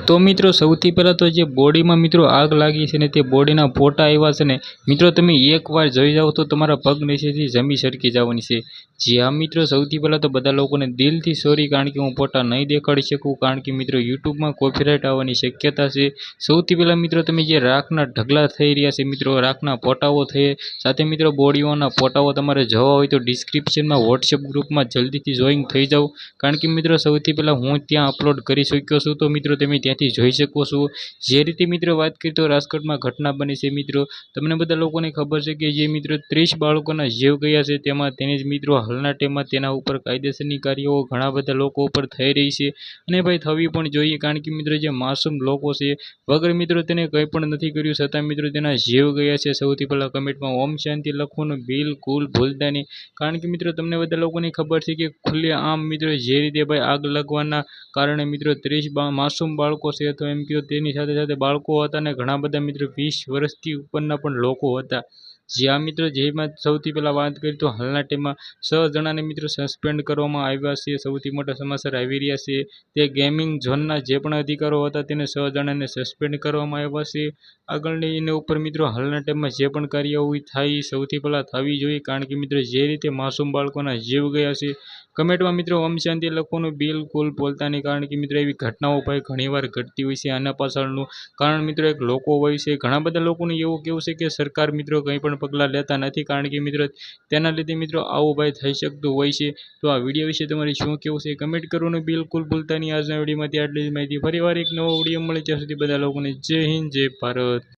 તો મિત્રો સૌથી પહેલાં તો જે બોડીમાં મિત્રો આગ લાગી છે ને તે બોડીના ફોટા આવ્યા છે ને મિત્રો તમે એકવાર જોઈ જાઓ તો તમારા પગ નીચેથી જમી સરકી જવાની છે। જી હા મિત્રો, સૌથી પહેલાં તો બધા લોકોને દિલથી સોરી, કારણ કે હું ફોટા નહીં દેખાડી શકું, કારણ કે મિત્રો યુટ્યુબમાં કોપીરાઇટ આવવાની શક્યતા છે। સૌથી પહેલાં મિત્રો તમે જે રાખના ઢગલા થઈ રહ્યા છે મિત્રો, રાખના ફોટાઓ થઈ, સાથે મિત્રો બોડીઓના ફોટાઓ તમારે જોવા હોય તો ડિસ્ક્રિપ્શનમાં વોટ્સએપ ગ્રુપમાં જલ્દીથી જોઈન થઈ જાઓ, કારણ કે મિત્રો સૌથી પહેલાં હું ત્યાં અપલોડ કરી શક્યો છું, તો મિત્રો તમે ત્યાંથી જોઈ શકો છો। જે રીતે મિત્રો વાત કરીએ તો રાજકોટમાં ઘટના બની છે મિત્રો, તમને બધા લોકોને ખબર છે કે જે મિત્રો 30 બાળકોના જીવ ગયા છે, તેમાં તેની જ મિત્રો હાલના ટાઈમમાં તેના ઉપર કાયદેસરની કાર્યવાહી ઘણા બધા લોકો ઉપર થઈ રહી છે, અને ભાઈ થવી પણ જોઈએ, કારણ કે મિત્રો જે માસૂમ લોકો છે, વગર મિત્રો તેને કંઈ પણ નથી કર્યું છતાં મિત્રો તેના જીવ ગયા છે। સૌથી પહેલાં કમેન્ટમાં ઓમ શાંતિ લખવાનું બિલકુલ ભૂલતા નહીં, કારણ કે મિત્રો તમને બધા લોકોને ખબર છે કે ખુલ્લે આમ મિત્રો જે રીતે ભાઈ આગ લાગવાના કારણે મિત્રો 30 માસૂમ બાળકો છે, તો એમ કહો તેની સાથે સાથે બાળકો હતા અને ઘણા બધા મિત્રો 20 વર્ષથી ઉપરના પણ લોકો હતા। જ્યાં મિત્રો જેમાં સૌથી પહેલાં વાત કરીએ તો હાલના ટાઈમમાં 6 જણાને મિત્રો સસ્પેન્ડ કરવામાં આવ્યા છે। સૌથી મોટા સમાચાર આવી રહ્યા છે, તે ગેમિંગ ઝોનના જે પણ અધિકારો હતા તેને 6 જણાને સસ્પેન્ડ કરવામાં આવ્યા છે। આગળની એના ઉપર મિત્રો હાલના ટાઈમમાં જે પણ કાર્યવાહી થાય સૌથી પહેલાં થવી જોઈએ, કારણ કે મિત્રો જે રીતે માસૂમ બાળકોના જીવ ગયા છે, કમેન્ટમાં મિત્રો ઓમ શાંતિ લખવાનું બિલકુલ બોલતા નહીં, કારણ કે મિત્રો એવી ઘટનાઓ ભાઈ ઘણીવાર ઘટતી હોય છે। આના પાછળનું કારણ મિત્રો એક લોકો હોય છે, ઘણા બધા લોકોનું એવું કહેવું છે કે સરકાર મિત્રો કંઈ પણ પગલાં લેતા નથી, કારણ કે મિત્રો તેના લીધે મિત્રો આવું ભાઈ થઈ શકતું હોય છે। તો આ વિડીયો વિશે તમારે શું કહેવું છે કમેન્ટ કરવાનું બિલકુલ ભૂલતા નહીં। આજના વિડીયોમાંથી આટલી જ માહિતી, ફરીવાર એક નવો વિડીયો મળે ત્યાં સુધી બધા લોકોને જય હિન્દ, જય ભારત।